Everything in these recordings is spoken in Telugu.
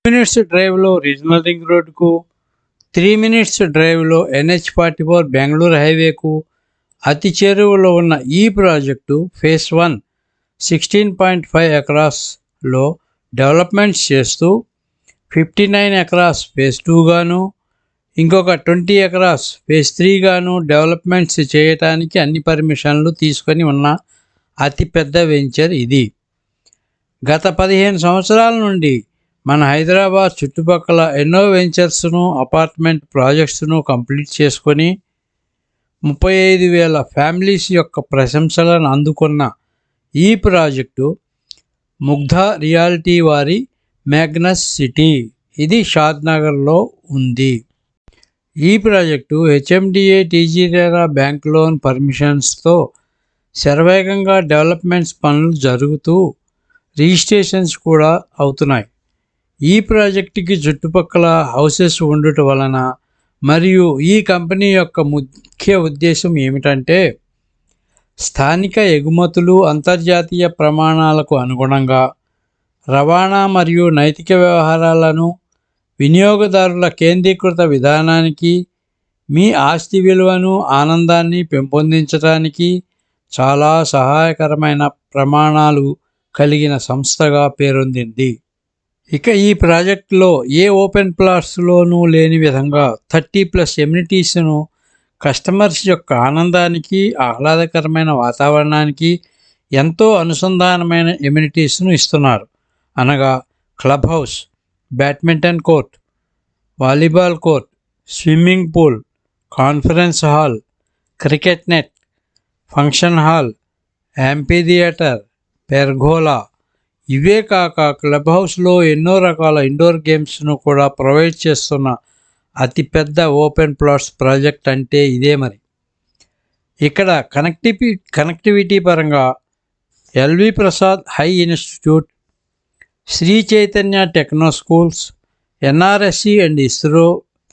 మినిట్స్ డ్రైవ్లో రీజనల్ రింగ్ రోడ్డుకు, 3 మినిట్స్ డ్రైవ్లో NH44 బెంగళూరు హైవేకు అతి చేరువలో ఉన్న ఈ ప్రాజెక్టు ఫేజ్ 1 16.5 ఎకరాస్లో డెవలప్మెంట్స్ చేస్తూ 59 ఎకరాస్ ఫేజ్ 2 గాను, ఇంకొక 20 ఎకరాస్ ఫేజ్ 3 గాను డెవలప్మెంట్స్ చేయటానికి అన్ని పర్మిషన్లు తీసుకొని ఉన్న అతిపెద్ద వెంచర్ ఇది. గత 15 సంవత్సరాల నుండి మన హైదరాబాద్ చుట్టుపక్కల ఎన్నో వెంచర్స్ను, అపార్ట్మెంట్ ప్రాజెక్ట్స్ను కంప్లీట్ చేసుకొని 35,000 ఫ్యామిలీస్ యొక్క ప్రశంసలను అందుకున్న ఈ ప్రాజెక్టు ముగ్ధా రియాలిటీ వారి మ్యాగ్నస్ సిటీ, ఇది షాద్నగర్లో ఉంది. ఈ ప్రాజెక్టు HMDA టీజీరేరా బ్యాంక్ లోన్ పర్మిషన్స్తో శరవేగంగా డెవలప్మెంట్స్ పనులు జరుగుతూ రిజిస్ట్రేషన్స్ కూడా అవుతున్నాయి. ఈ ప్రాజెక్టుకి చుట్టుపక్కల హౌసెస్ ఉండటం వలన మరియు ఈ కంపెనీ యొక్క ముఖ్య ఉద్దేశం ఏమిటంటే స్థానిక ఎగుమతులు అంతర్జాతీయ ప్రమాణాలకు అనుగుణంగా రవాణా మరియు నైతిక వ్యవహారాలను వినియోగదారుల కేంద్రీకృత విధానానికి మీ ఆస్తి విలువను ఆనందాన్ని పెంపొందించడానికి చాలా సహాయకరమైన ప్రమాణాలు కలిగిన సంస్థగా పేరొందింది. ఇక ఈ ప్రాజెక్టులో ఏ ఓపెన్ ప్లాట్స్లోనూ లేని విధంగా 30+ ఎమ్యూనిటీస్ను కస్టమర్స్ యొక్క ఆనందానికి, ఆహ్లాదకరమైన వాతావరణానికి ఎంతో అనుసంధానమైన ఎమ్యూనిటీస్ను ఇస్తున్నారు. అనగా club house, badminton court, volleyball court, swimming pool, conference hall, cricket net, function hall, amphitheatre, pergola. ఇవే కాక క్లబ్ హౌస్లో ఎన్నో రకాల ఇండోర్ గేమ్స్ను కూడా ప్రొవైడ్ చేస్తున్న అతిపెద్ద ఓపెన్ ప్లాట్స్ ప్రాజెక్ట్ అంటే ఇదే మరి. ఇక్కడ కనెక్టివిటీ పరంగా LV Prasad eye institute, Sri Chaitanya techno schools, NRSC and ISRO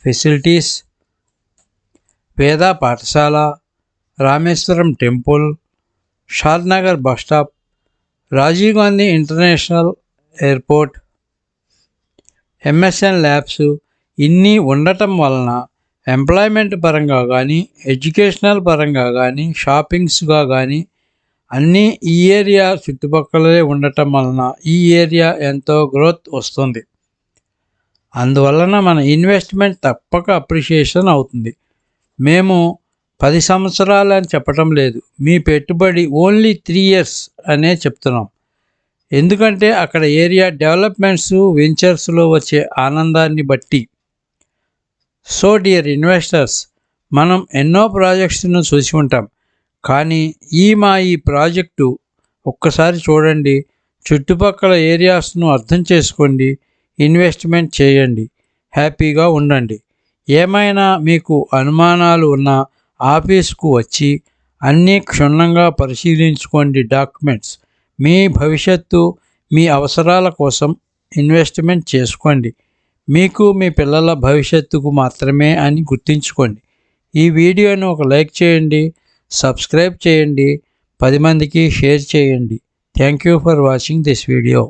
facilities, Veda Pathashala, Rameswaram temple, Shadnagar bus stop, Rajiv Gandhi international airport, MSN labs ఇన్ని ఉండటం వలన ఎంప్లాయ్మెంట్ పరంగా కానీ, ఎడ్యుకేషనల్ పరంగా కానీ, షాపింగ్స్గా కానీ అన్నీ ఈ ఏరియా చుట్టుపక్కలే ఉండటం వలన ఈ ఏరియా ఎంతో గ్రోత్ వస్తుంది. అందువలన మన ఇన్వెస్ట్మెంట్ తప్పక అప్రిషియేషన్ అవుతుంది. మేము 10 సంవత్సరాలు అని చెప్పటం లేదు, మీ పెట్టుబడి ఓన్లీ 3 years అనే చెప్తున్నాం. ఎందుకంటే అక్కడ ఏరియా డెవలప్మెంట్స్, వెంచర్స్లో వచ్చే ఆనందాన్ని బట్టి. సో డియర్ ఇన్వెస్టర్స్, మనం ఎన్నో ప్రాజెక్ట్స్ను చూసి ఉంటాం, కానీ ఈ ప్రాజెక్టు ఒక్కసారి చూడండి, చుట్టుపక్కల ఏరియాస్ను అర్థం చేసుకోండి, ఇన్వెస్ట్మెంట్ చేయండి, హ్యాపీగా ఉండండి. ఏమైనా మీకు అనుమానాలు ఉన్నా ఆఫీస్కు వచ్చి అన్నీ క్షుణ్ణంగా పరిశీలించుకోండి. డాక్యుమెంట్స్ మీ భవిష్యత్తు, మీ అవసరాల కోసం ఇన్వెస్ట్మెంట్ చేసుకోండి. మీకు మీ పిల్లల భవిష్యత్తుకు మాత్రమే అని గుర్తుంచుకోండి. ఈ వీడియోను ఒక లైక్ చేయండి, సబ్స్క్రైబ్ చేయండి, 10 మందికి షేర్ చేయండి. Thank you for watching this video.